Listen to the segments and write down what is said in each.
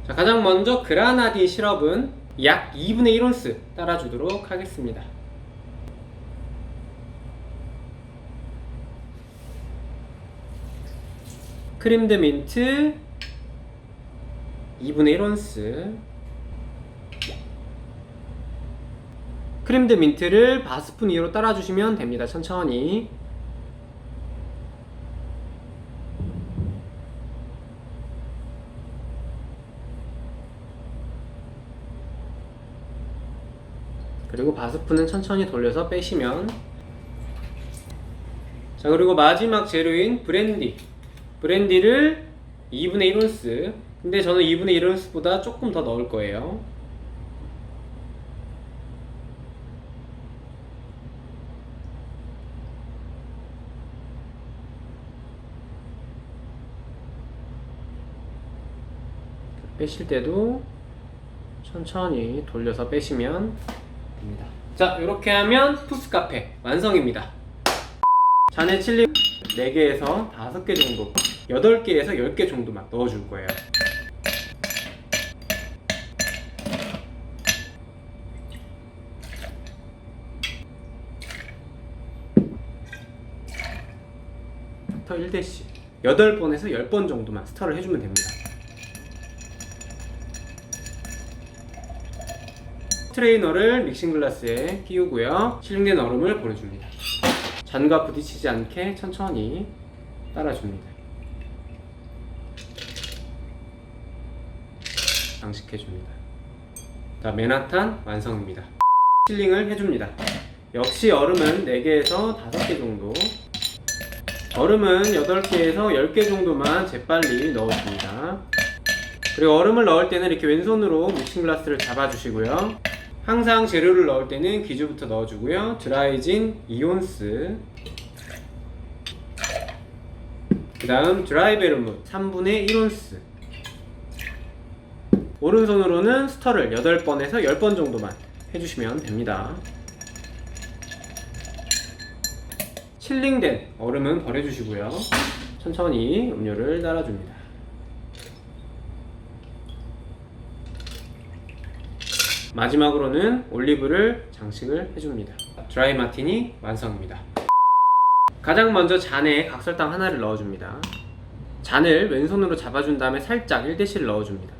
자, 가장 먼저 그라나딘 시럽은 약 2분의 1온스 따라주도록 하겠습니다. 크림드 민트 2분의 1온스. 크림드 민트를 바스푼 위로 따라주시면 됩니다. 천천히. 그리고 바스푼은 천천히 돌려서 빼시면. 자, 그리고 마지막 재료인 브랜디를 2분의 1온스. 근데 저는 2분의 1온스보다 조금 더 넣을 거예요. 빼실 때도 천천히 돌려서 빼시면 됩니다. 자, 이렇게 하면 푸스카페 완성입니다. 잔에 칠리 4개에서 5개 정도, 8개에서 10개 정도만 넣어줄 거예요. 스터 1대씩 8번에서 10번 정도만 스터를 해주면 됩니다. 스트레이너를 믹싱 글라스에 끼우고요. 실링된 얼음을 보내줍니다. 잔과 부딪히지 않게 천천히 따라줍니다. 장식해줍니다. 자, 맨하탄 완성입니다. 실링을 해줍니다. 역시 얼음은 4개에서 5개 정도, 얼음은 8개에서 10개 정도만 재빨리 넣어줍니다. 그리고 얼음을 넣을 때는 이렇게 왼손으로 믹싱 글라스를 잡아주시고요. 항상 재료를 넣을 때는 기주부터 넣어주고요. 드라이진 2온스, 그 다음 드라이 베르뭇 3분의 1온스. 오른손으로는 스터를 8번에서 10번 정도만 해주시면 됩니다. 칠링된 얼음은 버려주시고요. 천천히 음료를 따라줍니다. 마지막으로는 올리브를 장식을 해줍니다. 드라이 마티니 완성입니다. 가장 먼저 잔에 각설탕 하나를 넣어줍니다. 잔을 왼손으로 잡아준 다음에 살짝 1대씨를 넣어줍니다.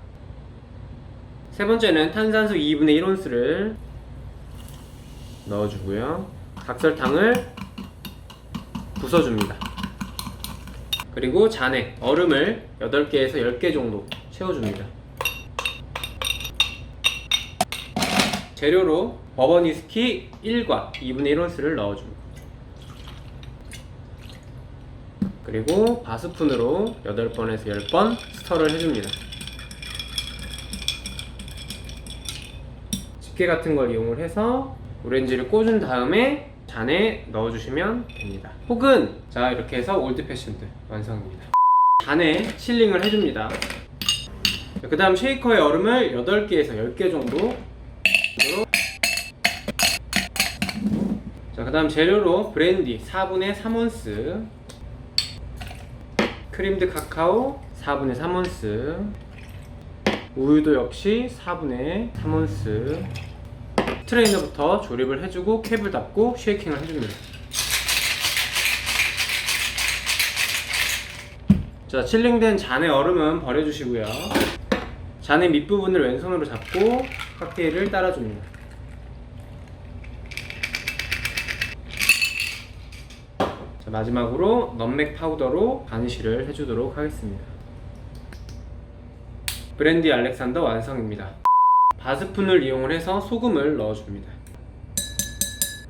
세 번째는 탄산수 2분의 1온스를 넣어주고요. 각설탕을 부숴줍니다. 그리고 잔에 얼음을 8개에서 10개 정도 채워줍니다. 재료로 버번 위스키 1과 2분의 1온스를 넣어줍니다. 그리고 바스푼으로 8번에서 10번 스터를 해줍니다. 집게 같은 걸 이용을 해서 오렌지를 꽂은 다음에 잔에 넣어주시면 됩니다. 혹은 자, 이렇게 해서 올드 패션드 완성입니다. 잔에 실링을 해줍니다. 그 다음 쉐이커에 얼음을 8개에서 10개 정도. 자, 그 다음 재료로 브랜디 4분의 3온스, 크림드 카카오 4분의 3온스, 우유도 역시 4분의 3온스. 트레이너부터 조립을 해주고 캡을 닫고 쉐이킹을 해줍니다. 자, 칠링된 잔의 얼음은 버려주시고요. 잔의 밑부분을 왼손으로 잡고 칵테일을 따라줍니다. 자, 마지막으로 넛맥 파우더로 가니쉬를 해주도록 하겠습니다. 브랜디 알렉산더 완성입니다. 바스푼을 이용을 해서 소금을 넣어줍니다.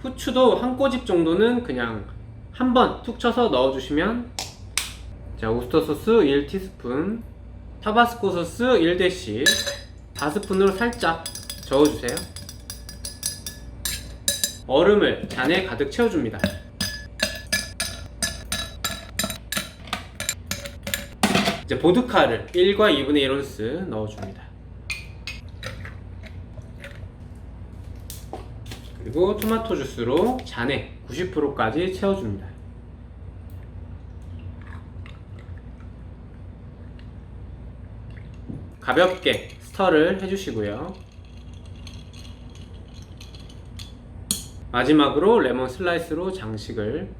후추도 한 꼬집 정도는 그냥 한번 툭 쳐서 넣어주시면. 자, 오스터 소스 1티스푼, 타바스코 소스 1대씩 바스푼으로 살짝 저어주세요. 얼음을 잔에 가득 채워줍니다. 이제 보드카를 1과 2분의 1온스 넣어줍니다. 그리고 토마토 주스로 잔에 90%까지 채워줍니다. 가볍게 스터를 해주시고요. 마지막으로 레몬 슬라이스로 장식을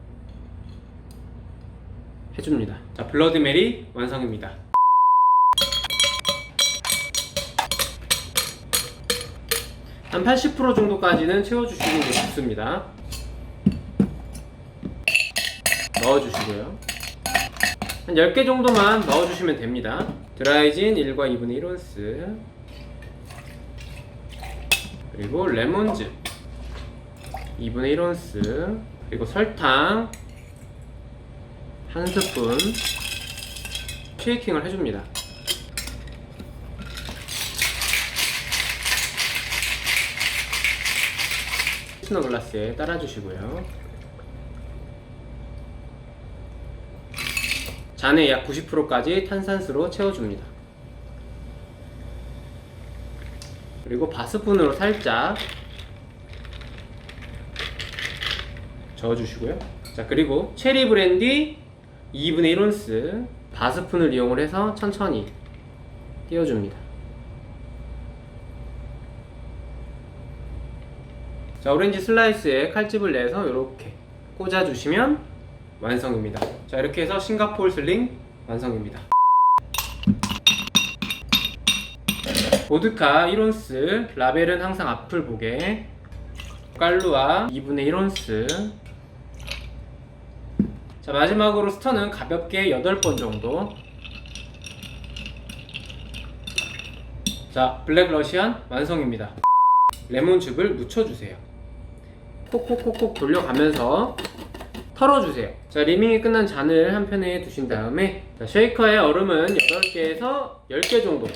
해줍니다. 자, 블러디 메리 완성입니다. 한 80% 정도까지는 채워주시는 게 좋습니다. 넣어주시고요. 한 10개 정도만 넣어주시면 됩니다. 드라이진 1과 2분의 1온스, 그리고 레몬즙 2분의 1온스, 그리고 설탕 1스푼 쉐이킹을 해줍니다. 스노 글라스에 따라주시고요. 잔에 약 90%까지 탄산수로 채워줍니다. 그리고 바스푼으로 살짝 저어주시고요. 자, 그리고 체리 브랜디 2분의 1온스 바스푼을 이용을 해서 천천히 띄워줍니다. 자, 오렌지 슬라이스에 칼집을 내서 이렇게 꽂아주시면 완성입니다. 자, 이렇게 해서 싱가포르 슬링 완성입니다. 보드카 1온스, 라벨은 항상 앞을 보게, 깔루아 2분의 1온스. 자, 마지막으로 스터는 가볍게 8번 정도. 자, 블랙 러시안 완성입니다. 레몬즙을 묻혀주세요. 콕콕콕콕 돌려가면서 털어주세요. 자, 리밍이 끝난 잔을 한편에 두신 다음에, 자, 쉐이커에 얼음은 8개에서 10개 정도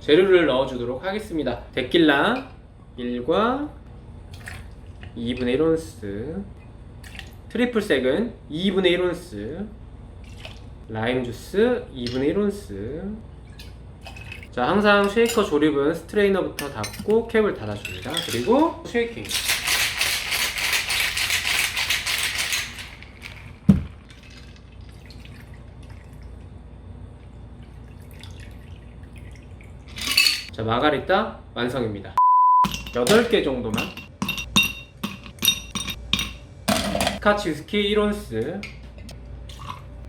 재료를 넣어주도록 하겠습니다. 데킬라 1과 2분의 1온스, 트리플 색은 2분의 1온스, 라임 주스 2분의 1온스. 자, 항상 쉐이커 조립은 스트레이너부터 닫고 캡을 닫아줍니다. 그리고 쉐이킹. 자, 마가리타 완성입니다. 8개 정도만. 스카치 위스키 1온스,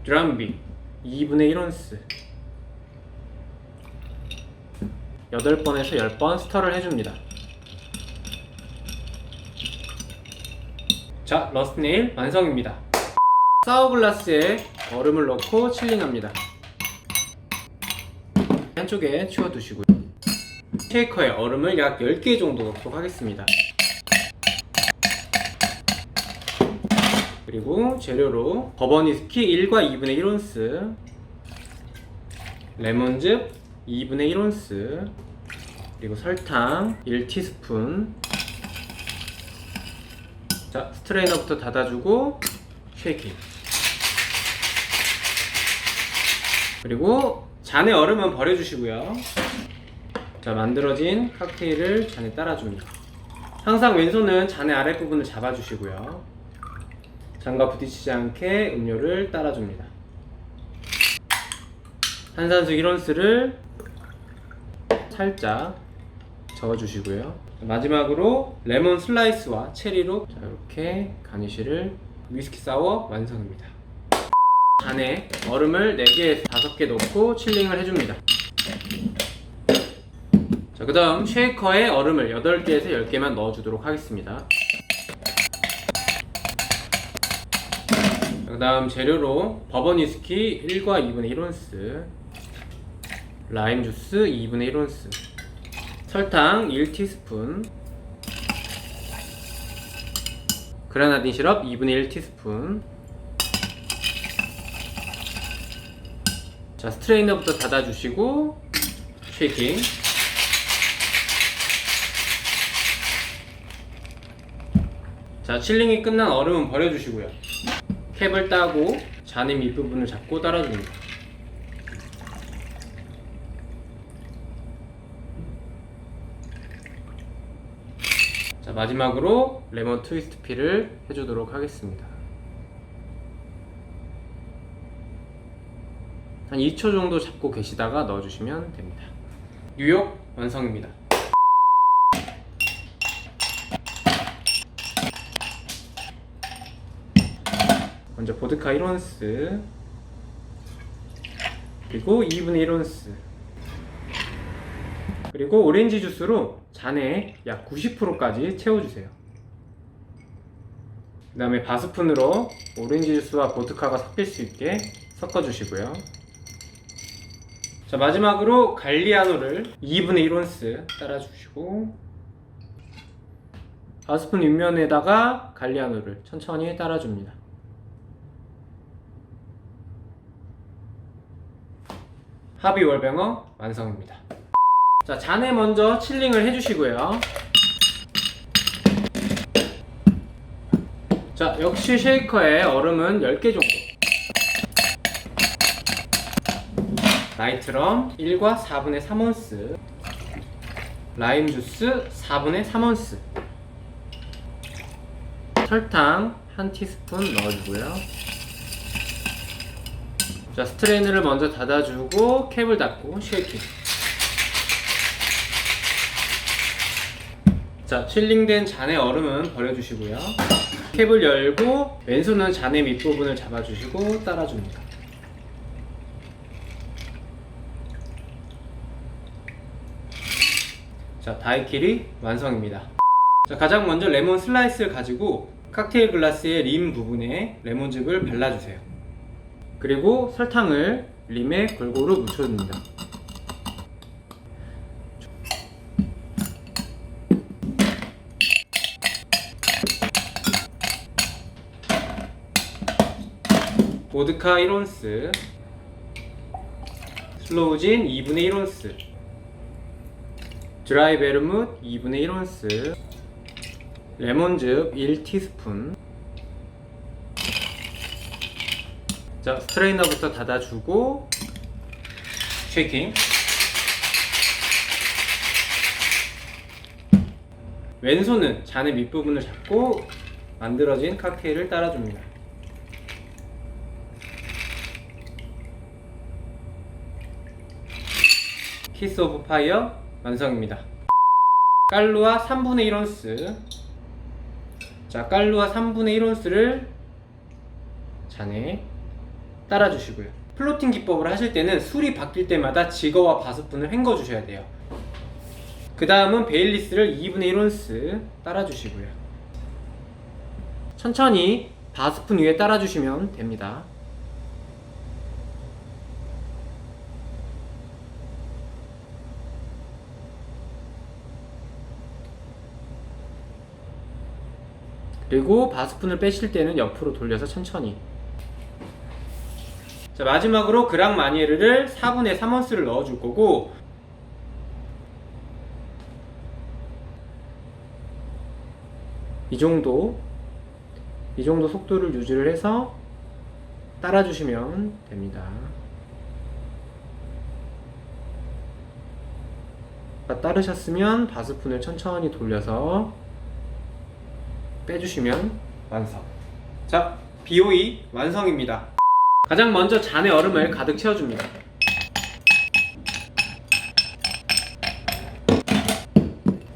드람비 2분의 1온스. 8번에서 10번 스터를 해줍니다. 자, 러스트 네일 완성입니다. 사워글라스에 얼음을 넣고 칠링합니다. 한쪽에 치워두시고요. 쉐이커에 얼음을 약 10개 정도 넣도록 하겠습니다. 그리고 재료로 버번 위스키 1과 2분의 1온스, 레몬즙 2분의 1온스, 그리고 설탕 1티스푼. 자, 스트레이너부터 닫아주고 쉐이킹. 그리고 잔에 얼음은 버려주시고요. 자, 만들어진 칵테일을 잔에 따라줍니다. 항상 왼손은 잔의 아랫부분을 잡아주시고요. 잔과 부딪히지 않게 음료를 따라줍니다. 탄산수 1온스를 살짝 저어주시고요. 마지막으로 레몬 슬라이스와 체리로, 자, 이렇게 가니쉬를, 위스키 사워 완성입니다. 잔에 얼음을 4개에서 5개 넣고 칠링을 해줍니다. 자, 그 다음 쉐이커에 얼음을 8개에서 10개만 넣어주도록 하겠습니다. 그 다음 재료로 버번 위스키 1과 2분의 1온스, 라임 주스 2분의 1온스, 설탕 1티스푼, 그라나딘 시럽 2분의 1티스푼. 자, 스트레이너부터 닫아주시고 쉐이킹. 자, 칠링이 끝난 얼음은 버려주시고요. 캡을 따고 잔의 밑부분을 잡고 따라줍니다. 자, 마지막으로 레몬 트위스트 필을 해주도록 하겠습니다. 한 2초 정도 잡고 계시다가 넣어주시면 됩니다. 뉴욕 완성입니다. 먼저 보드카 1온스, 그리고 2분의 1온스, 그리고 오렌지 주스로 잔에 약 90%까지 채워주세요. 그 다음에 바스푼으로 오렌지 주스와 보드카가 섞일 수 있게 섞어주시고요. 자, 마지막으로 갈리아노를 2분의 1온스 따라주시고, 바스푼 윗면에다가 갈리아노를 천천히 따라줍니다. 하비 월뱅어 완성입니다. 자, 잔에 먼저 칠링을 해주시고요. 자, 역시 쉐이커에 얼음은 10개 정도, 나이트럼 1과 4분의 3온스, 라임 주스 4분의 3온스, 설탕 1티스푼 넣어주고요. 자, 스트레이너를 먼저 닫아주고 캡을 닫고 쉐이킹. 자, 칠링된 잔의 얼음은 버려주시고요. 캡을 열고 왼손은 잔의 밑부분을 잡아주시고 따라줍니다. 자, 다이키리 완성입니다. 자, 가장 먼저 레몬 슬라이스를 가지고 칵테일 글라스의 림 부분에 레몬즙을 발라주세요. 그리고 설탕을 림에 골고루 묻혀줍니다. 보드카 1온스, 슬로우진 2분의 1온스, 드라이 베르뭇 2분의 1온스, 레몬즙 1티스푼. 자, 스트레이너부터 닫아주고 쉐이킹. 왼손은 잔의 밑부분을 잡고 만들어진 칵테일을 따라줍니다. 키스 오브 파이어 완성입니다. 깔루아 3분의 1온스. 자, 깔루아 3분의 1온스를 잔에 따라주시고요. 플로팅 기법을 하실 때는 술이 바뀔 때마다 지거와 바스푼을 헹궈 주셔야 돼요. 그 다음은 베일리스를 2분의 1온스 따라주시고요. 천천히 바스푼 위에 따라주시면 됩니다. 그리고 바스푼을 빼실 때는 옆으로 돌려서 천천히. 자, 마지막으로 그랑 마니에르를 4분의 3온스를 넣어줄 거고, 이 정도 속도를 유지를 해서 따라주시면 됩니다. 따르셨으면 바스푼을 천천히 돌려서 빼주시면 완성. 자, BOE 완성입니다. 가장 먼저 잔에 얼음을 가득 채워줍니다.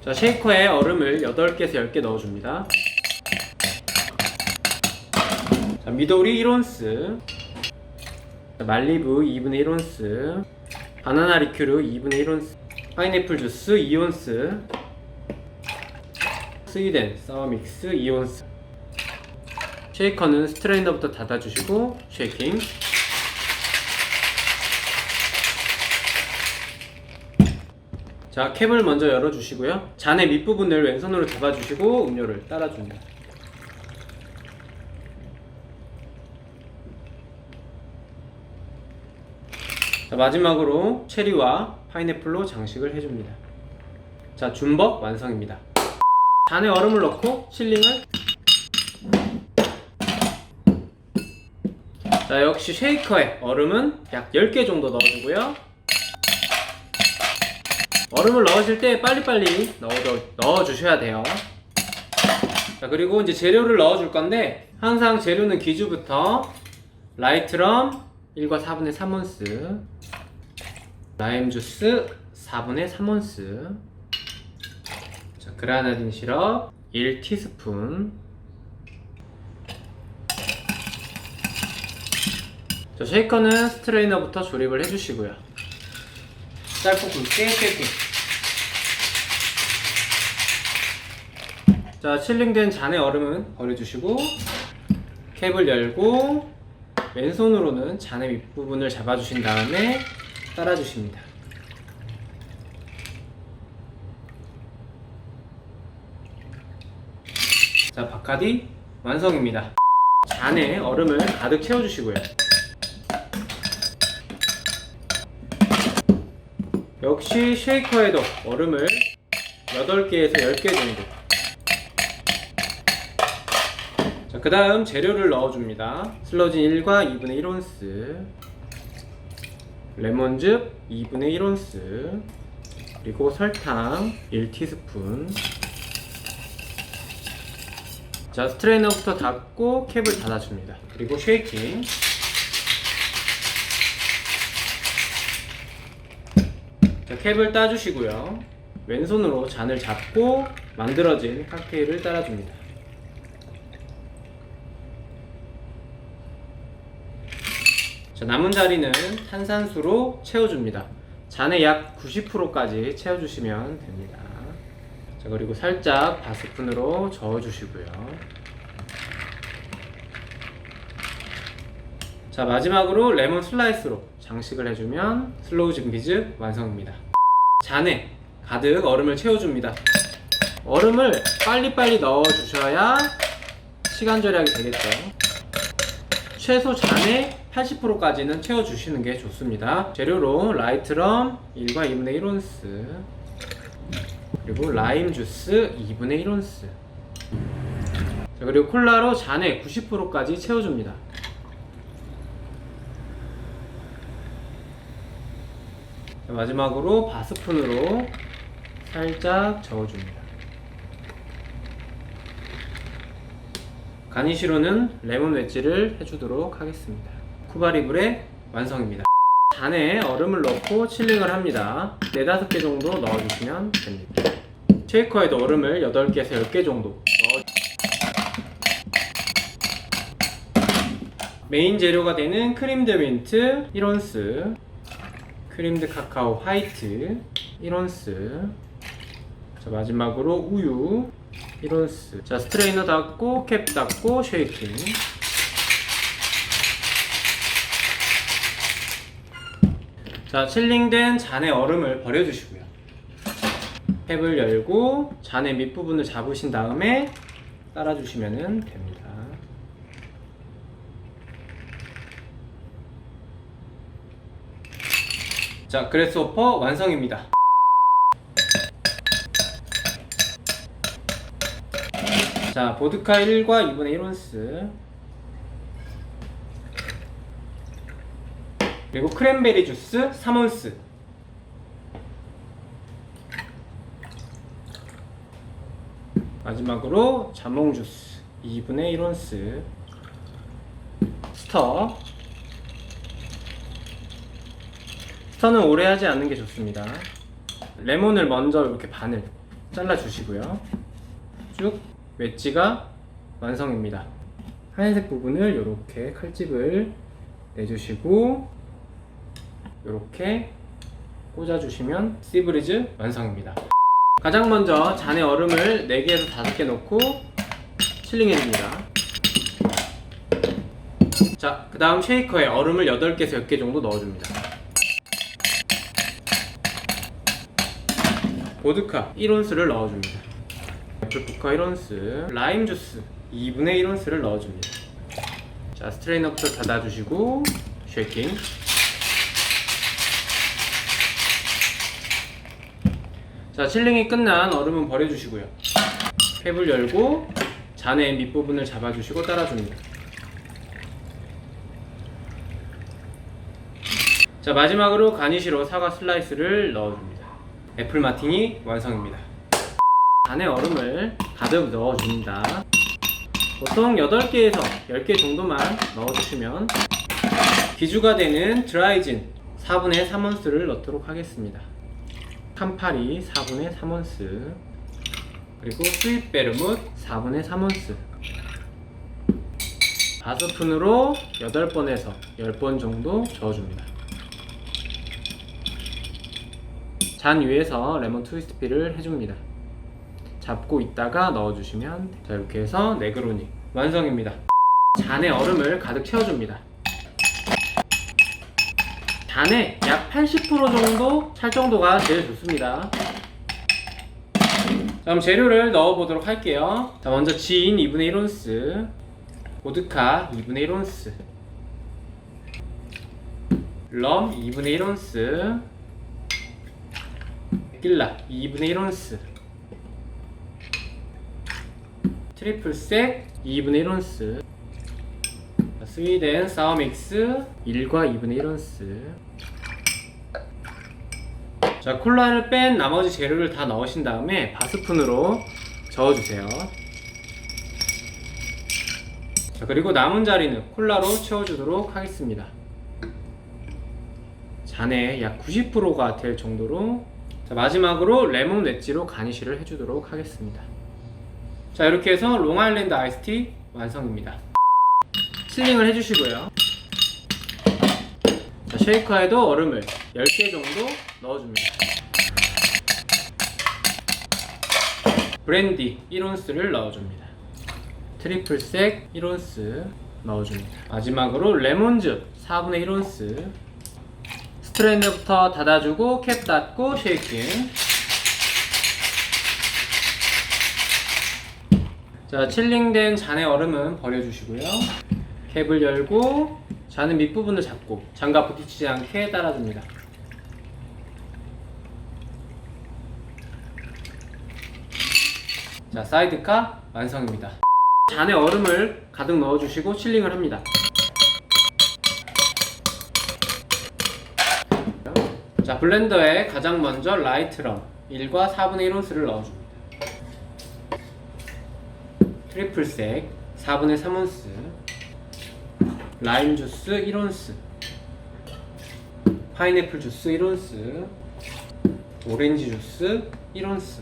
자, 쉐이커에 얼음을 8개에서 10개 넣어줍니다. 자, 미도리 1온스, 말리부 2분의 1온스, 바나나 리큐르 2분의 1온스, 파인애플 주스 2온스, 스위덴 사워믹스 2온스. 쉐이커는 스트레이너부터 닫아주시고 쉐이킹. 자, 캡을 먼저 열어주시고요. 잔의 밑부분을 왼손으로 잡아주시고 음료를 따라줍니다. 자, 마지막으로 체리와 파인애플로 장식을 해줍니다. 자, 줌벅 완성입니다. 잔에 얼음을 넣고 칠링을. 자, 역시 쉐이커에 얼음은 약 10개 정도 넣어주고요. 얼음을 넣으실 때 빨리빨리 넣어주셔야 돼요. 자, 그리고 이제 재료를 넣어줄 건데, 항상 재료는 기주부터 라이트럼 1과 4분의 3온스, 라임 주스 4분의 3온스, 자, 그라나딘 시럽 1티스푼. 자, 쉐이커는 스트레이너부터 조립을 해주시고요. 짧고 굵게 쉐이킹. 자, 칠링된 잔의 얼음은 버려주시고 캡을 열고 왼손으로는 잔의 윗부분을 잡아주신 다음에 따라주십니다. 자, 바카디 완성입니다. 잔에 얼음을 가득 채워주시고요. 역시 쉐이커에도 얼음을 8개에서 10개 정도. 자, 그 다음 재료를 넣어줍니다. 슬러진 1과 2분의 1온스, 레몬즙 2분의 1온스, 그리고 설탕 1티스푼. 자, 스트레이너부터 닫고 캡을 닫아줍니다. 그리고 쉐이킹. 자, 캡을 따주시고요. 왼손으로 잔을 잡고 만들어진 칵테일을 따라줍니다. 자, 남은 자리는 탄산수로 채워줍니다. 잔의 약 90%까지 채워주시면 됩니다. 자, 그리고 살짝 바스푼으로 저어주시고요. 자, 마지막으로 레몬 슬라이스로 장식을 해주면 슬로우 징비즈 완성입니다. 잔에 가득 얼음을 채워줍니다. 얼음을 빨리빨리 넣어주셔야 시간 절약이 되겠죠. 최소 잔의 80%까지는 채워주시는 게 좋습니다. 재료로 라이트럼 1과 2분의 1온스, 그리고 라임 주스 2분의 1온스, 자, 그리고 콜라로 잔의 90%까지 채워줍니다. 자, 마지막으로 바스푼으로 살짝 저어줍니다. 가니쉬로는 레몬 웨지를 해주도록 하겠습니다. 쿠바리브레 완성입니다. 잔에 얼음을 넣고 칠링을 합니다. 4-5개 정도 넣어주시면 됩니다. 쉐이커에도 얼음을 8개에서 10개 정도 메인 재료가 되는 크림드 민트 1온스, 크림드 카카오 화이트 1온스, 자, 마지막으로 우유 1온스. 자, 스트레이너 닫고 캡 닫고 쉐이킹. 자, 칠링된 잔의 얼음을 버려주시고요. 캡을 열고 잔의 밑부분을 잡으신 다음에 따라주시면 됩니다. 자, 그래스호퍼 완성입니다. 자, 보드카 1과 2분의 1온스, 그리고 크랜베리 주스 3온스, 마지막으로 자몽 주스 2분의 1온스, 스터는 오래 하지 않는 게 좋습니다. 레몬을 먼저 이렇게 반을 잘라 주시고요. 쭉 웨지가 완성입니다. 하얀색 부분을 이렇게 칼집을 내주시고 이렇게 꽂아주시면 시브리즈 완성입니다. 가장 먼저 잔에 얼음을 4개에서 5개 넣고 칠링해줍니다. 자, 그 다음 쉐이커에 얼음을 8개에서 10개 정도 넣어줍니다. 보드카 1온스를 넣어줍니다. 애플포카 1온스, 라임 주스 2분의 1온스를 넣어줍니다. 자, 스트레이너부터 닫아주시고 쉐이킹. 자, 칠링이 끝난 얼음은 버려주시고요. 캡을 열고 잔의 밑부분을 잡아주시고 따라줍니다. 자, 마지막으로 가니쉬로 사과 슬라이스를 넣어줍니다. 애플 마티니 완성입니다. 잔에 얼음을 가득 넣어줍니다. 보통 8개에서 10개 정도만 넣어주시면 기주가 되는 드라이진 4분의 3온스를 넣도록 하겠습니다. 캄파리 4분의 3온스, 그리고 스윗 베르뭇 4분의 3온스. 바스푼으로 8번에서 10번 정도 저어줍니다. 잔 위에서 레몬 트위스트 필을 해줍니다. 잡고 있다가 넣어주시면 돼요. 자, 이렇게 해서 네그로니 완성입니다. 잔에 얼음을 가득 채워줍니다. 잔에 약 80% 정도 찰 정도가 제일 좋습니다. 자, 그럼 재료를 넣어보도록 할게요. 자, 먼저 진 2분의 1온스, 보드카 2분의 1온스, 럼 2분의 1온스, 테킬라 2분의 1온스, 트리플 색 2분의 1온스, 스위덴 사워 믹스 1과 2분의 1온스. 자, 콜라를 뺀 나머지 재료를 다 넣으신 다음에 바스푼으로 저어주세요. 자, 그리고 남은 자리는 콜라로 채워주도록 하겠습니다. 잔에 약 90%가 될 정도로. 자, 마지막으로 레몬 웨지로 가니쉬를 해주도록 하겠습니다. 자, 이렇게 해서 롱아일랜드 아이스티 완성입니다. 칠링을 해주시고요. 자, 쉐이커에도 얼음을 10개 정도 넣어줍니다. 브랜디 1온스를 넣어줍니다. 트리플 색 1온스 넣어줍니다. 마지막으로 레몬즙 4분의 1온스. 스트레이너부터 닫아주고 캡 닫고 쉐이킹. 자, 칠링된 잔의 얼음은 버려주시고요. 캡을 열고 잔의 밑부분을 잡고 장갑 부딪히지 않게 따라줍니다. 자, 사이드카 완성입니다. 잔에 얼음을 가득 넣어주시고 칠링을 합니다. 자, 블렌더에 가장 먼저 라이트 럼 1과 4분의 1온스를 넣어줍니다. 트리플 색 4분의 3온스, 라임 주스 1온스, 파인애플 주스 1온스, 오렌지 주스 1온스.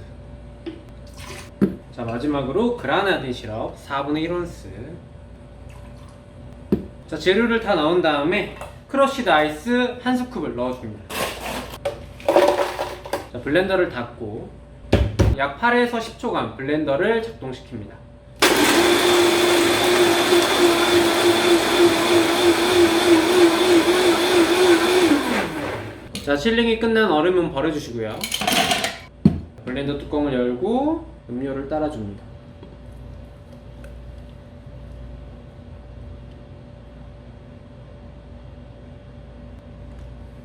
자, 마지막으로 그라나디 시럽 4분의 1온스. 자, 재료를 다 넣은 다음에 크러쉬드 아이스 한 스쿱을 넣어줍니다. 자, 블렌더를 닫고 약 8에서 10초간 블렌더를 작동시킵니다. 자, 칠링이 끝난 얼음은 버려주시고요. 블렌더 뚜껑을 열고 음료를 따라줍니다.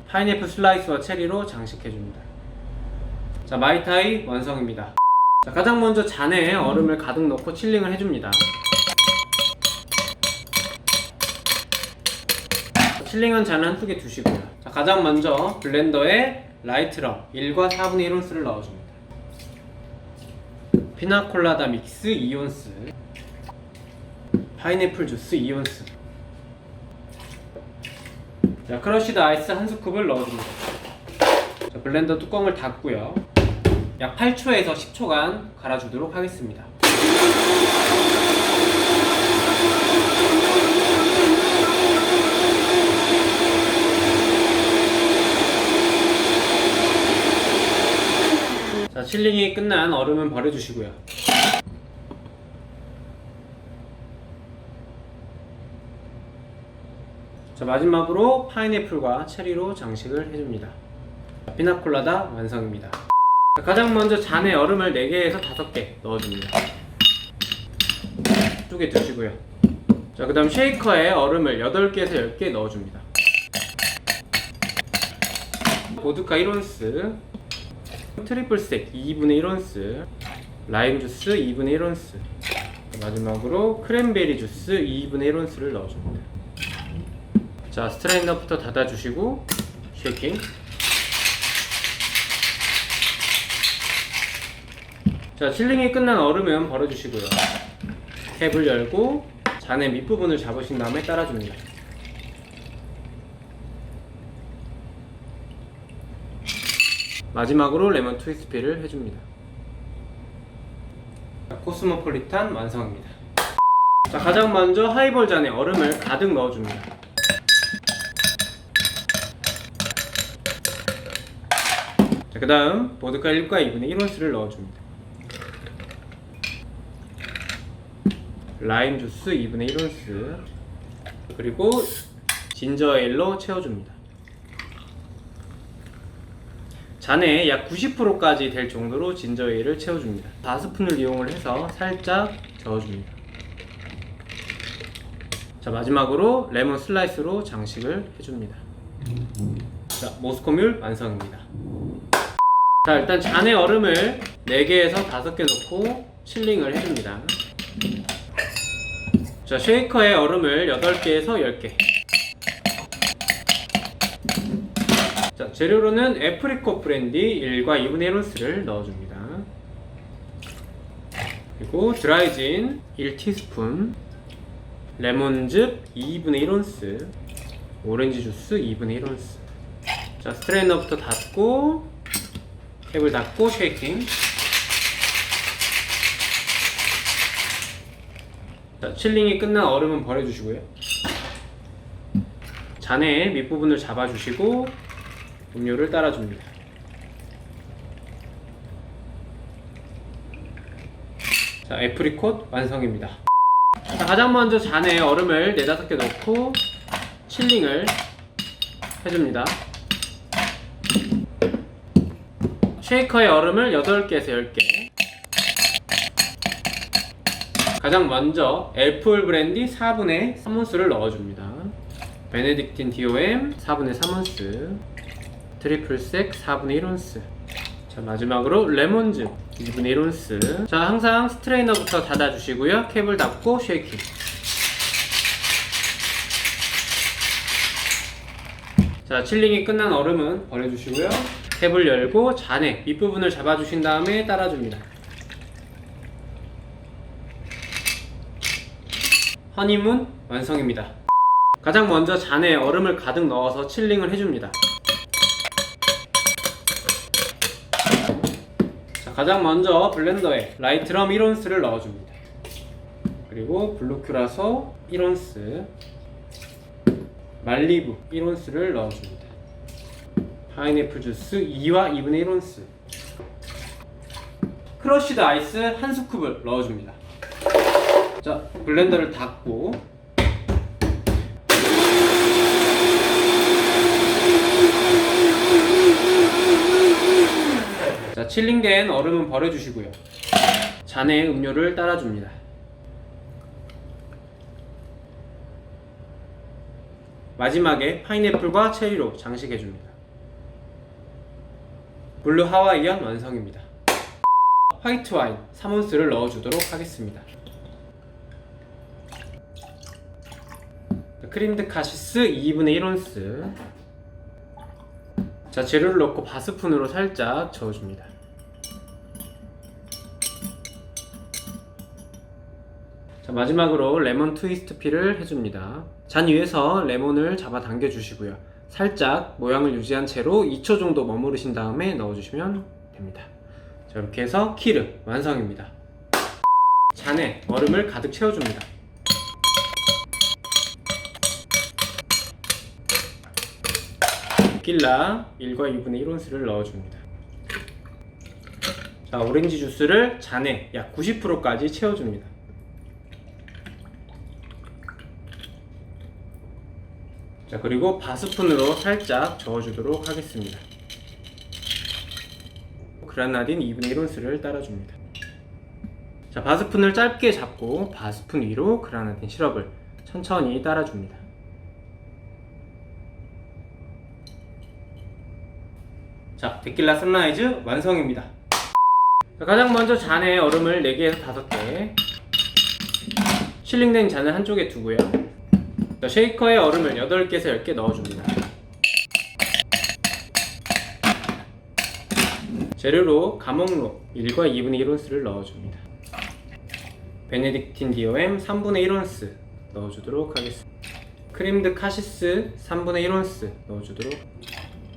파인애플 슬라이스와 체리로 장식해줍니다. 자, 마이타이 완성입니다. 자, 가장 먼저 잔에 얼음을 가득 넣고 칠링을 해줍니다. 칠링한 잔을 한쪽에 두시고요. 자, 가장 먼저 블렌더에 라이트럼 1과 4분의 1온스를 넣어줍니다. 피나콜라다 믹스 2온스, 파인애플 주스 2온스. 자, 크러쉬드 아이스 한 스쿱을 넣어줍니다. 자, 블렌더 뚜껑을 닫고요. 약 8초에서 10초간 갈아주도록 하겠습니다. 자, 칠링이 끝난 얼음은 버려주시고요. 자, 마지막으로 파인애플과 체리로 장식을 해줍니다. 피나콜라다 완성입니다. 자, 가장 먼저 잔에 얼음을 4개에서 5개 넣어줍니다. 쪽에 두시고요. 자, 그 다음 쉐이커에 얼음을 8개에서 10개 넣어줍니다. 보드카 1온스, 트리플 색 2분의 1온스, 라임 주스 2분의 1온스, 마지막으로 크랜베리 주스 2분의 1온스를 넣어줍니다. 자, 스트레이너부터 닫아주시고 쉐이킹. 자, 칠링이 끝난 얼음은 버려주시고요. 캡을 열고 잔의 밑부분을 잡으신 다음에 따라줍니다. 마지막으로 레몬 트위스트 피를 해줍니다. 코스모폴리탄 완성입니다. 자, 가장 먼저 하이볼 잔에 얼음을 가득 넣어줍니다. 자, 그 다음 보드카 1과 2분의 1온스를 넣어줍니다. 라임 주스 2분의 1온스, 그리고 진저 에일로 채워줍니다. 잔에 약 90%까지 될 정도로 진저 에일을 채워줍니다. 4스푼을 이용을 해서 살짝 저어줍니다. 자, 마지막으로 레몬 슬라이스로 장식을 해줍니다. 자, 모스코뮬 완성입니다. 자, 일단 잔에 얼음을 4개에서 5개 넣고 칠링을 해줍니다. 자, 쉐이커에 얼음을 8개에서 10개. 자, 재료로는 애프리콧 브랜디 1과 2분의 1온스를 넣어줍니다. 그리고 드라이진 1티스푼, 레몬즙 2분의 1온스, 오렌지 주스 2분의 1온스. 자, 스트레이너부터 닫고 캡을 닫고 쉐이킹. 자, 칠링이 끝난 얼음은 버려주시고요. 잔의 밑부분을 잡아주시고 음료를 따라줍니다. 자, 애프리콧 완성입니다. 자, 가장 먼저 잔에 얼음을 4-5개 넣고 칠링을 해줍니다. 쉐이커에 얼음을 8개에서 10개. 가장 먼저 애플 브랜디 4분의 3온스를 넣어줍니다. 베네딕틴 DOM 4분의 3온스, 트리플 색 4분의 1온스. 자, 마지막으로 레몬즙 2분의 1온스. 자, 항상 스트레이너부터 닫아주시고요. 캡을 닫고 쉐이킹. 자, 칠링이 끝난 얼음은 버려주시고요. 캡을 열고 잔의 밑부분을 잡아주신 다음에 따라줍니다. 허니문 완성입니다. 가장 먼저 잔에 얼음을 가득 넣어서 칠링을 해줍니다. 자, 가장 먼저 블렌더에 라이트럼 1온스를 넣어줍니다. 그리고 블루큐라소 1온스, 말리부 1온스를 넣어줍니다. 파인애플 주스 2와 2분의 1온스, 크러쉬드 아이스 1스쿱을 넣어줍니다. 자, 블렌더를 닫고 자, 칠링된 얼음은 버려주시고요. 잔에 음료를 따라줍니다. 마지막에 파인애플과 체리로 장식해줍니다. 블루 하와이안 완성입니다. 화이트 와인 3온스를 넣어주도록 하겠습니다. 크림드 카시스 2분의 1온스. 자, 재료를 넣고 바스푼으로 살짝 저어줍니다. 자, 마지막으로 레몬 트위스트 피를 해줍니다. 잔 위에서 레몬을 잡아 당겨 주시고요. 살짝 모양을 유지한 채로 2초 정도 머무르신 다음에 넣어주시면 됩니다. 자, 이렇게 해서 키르 완성입니다. 잔에 얼음을 가득 채워줍니다. 데킬라 1과 2분의 1온스를 넣어줍니다. 자, 오렌지 주스를 잔에 약 90%까지 채워줍니다. 자, 그리고 바스푼으로 살짝 저어주도록 하겠습니다. 그라나딘 2분의 1온스를 따라줍니다. 자, 바스푼을 짧게 잡고 바스푼 위로 그라나딘 시럽을 천천히 따라줍니다. 자, 데킬라 선라이즈 완성입니다. 자, 가장 먼저 잔에 얼음을 4개에서 5개, 실링된 잔을 한쪽에 두고요. 자, 쉐이커에 얼음을 8개에서 10개 넣어줍니다. 재료로 가몽록 1과 2분의 1온스를 넣어줍니다. 베네딕틴 DOM 3분의 1온스 넣어주도록 하겠습니다. 크림드 카시스 3분의 1온스 넣어주도록.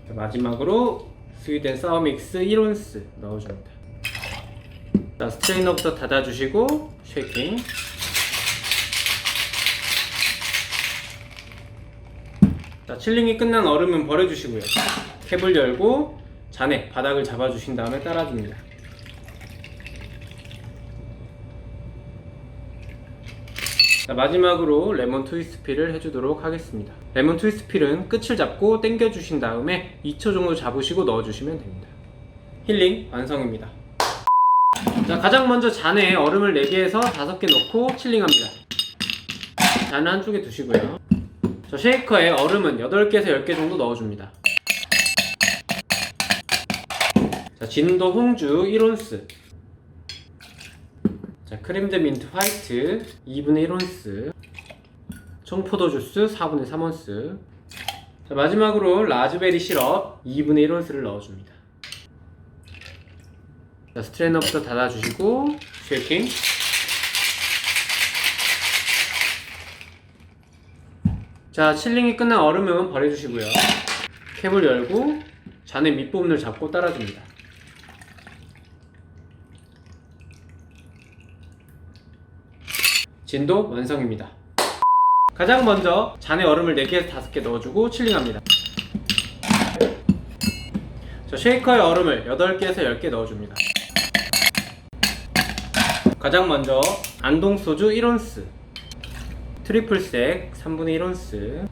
자, 마지막으로 스위덴 사워믹스 1온스 넣어줍니다. 자, 스트레이너부터 닫아주시고 쉐이킹. 자, 칠링이 끝난 얼음은 버려주시고요. 캡을 열고 잔액 바닥을 잡아주신 다음에 따라줍니다. 자, 마지막으로 레몬 트위스트 필을 해주도록 하겠습니다. 레몬 트위스트 필은 끝을 잡고 당겨 주신 다음에 2초 정도 잡으시고 넣어주시면 됩니다. 힐링 완성입니다. 자, 가장 먼저 잔에 얼음을 4개에서 5개 넣고 칠링합니다. 잔을 한쪽에 두시고요. 저 쉐이커에 얼음은 8개에서 10개 정도 넣어줍니다. 자, 진도 홍주 1온스. 자, 크림드 민트 화이트 2분의 1온스. 청포도 주스 4분의 3온스. 자, 마지막으로 라즈베리 시럽 2분의 1온스를 넣어줍니다. 자, 스트레이너부터 닫아주시고 쉐이킹. 자, 칠링이 끝난 얼음은 버려주시고요. 캡을 열고 잔의 밑부분을 잡고 따라줍니다. 진도 완성입니다. 가장 먼저 잔에 얼음을 4개에서 5개 넣어주고 칠링합니다. 자, 쉐이커에 얼음을 8개에서 10개 넣어줍니다. 가장 먼저 안동소주 1온스, 트리플색 3분의 1온스,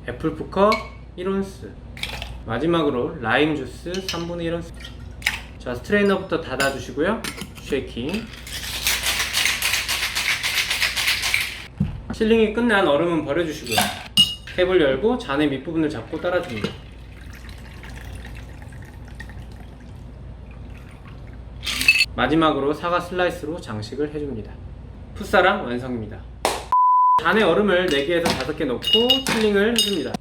애플푸커 1온스, 마지막으로 라임 주스 3분의 1온스. 자, 스트레이너부터 닫아주시고요. 쉐이킹. 칠링이 끝난 얼음은 버려주시고요. 캡을 열고 잔의 밑부분을 잡고 따라줍니다. 마지막으로 사과 슬라이스로 장식을 해줍니다. 풋사랑 완성입니다. 잔에 얼음을 4개에서 5개 넣고 칠링을 해줍니다.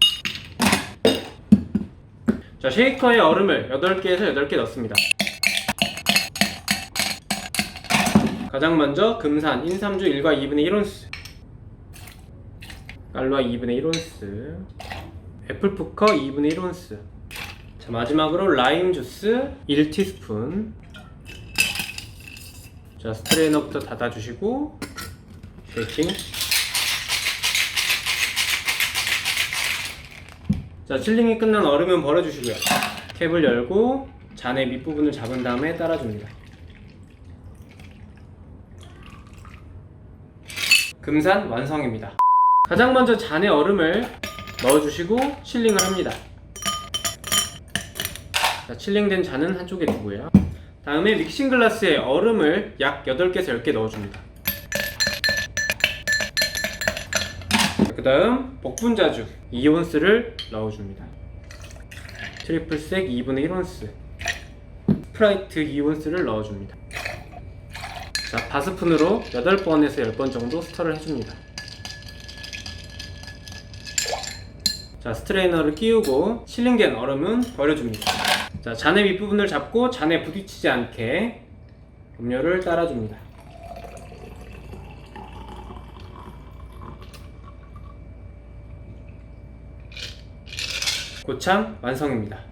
자, 쉐이커에 얼음을 8개에서 8개 넣습니다. 가장 먼저 금산 인삼주 1과 2분의 1온스, 깔루아 2분의 1온스, 애플푸커 2분의 1온스. 자, 마지막으로 라임 주스 1티스푼. 자, 스트레이너부터 닫아주시고 쉐이킹. 자, 칠링이 끝난 얼음은 버려주시고요. 캡을 열고 잔의 밑부분을 잡은 다음에 따라줍니다. 금산 완성입니다. 가장 먼저 잔에 얼음을 넣어주시고 칠링을 합니다. 자, 칠링된 잔은 한쪽에 두고요. 다음에 믹싱 글라스에 얼음을 약 8개에서 10개 넣어줍니다. 그 다음 복분자주 2온스를 넣어줍니다. 트리플색 2분의 1온스, 스프라이트 2온스를 넣어줍니다. 자, 바스푼으로 8번에서 10번 정도 스터를 해줍니다. 자, 스트레이너를 끼우고 칠링된 얼음은 버려줍니다. 자, 잔의 밑부분을 잡고 잔에 부딪히지 않게 음료를 따라줍니다. 고창 완성입니다.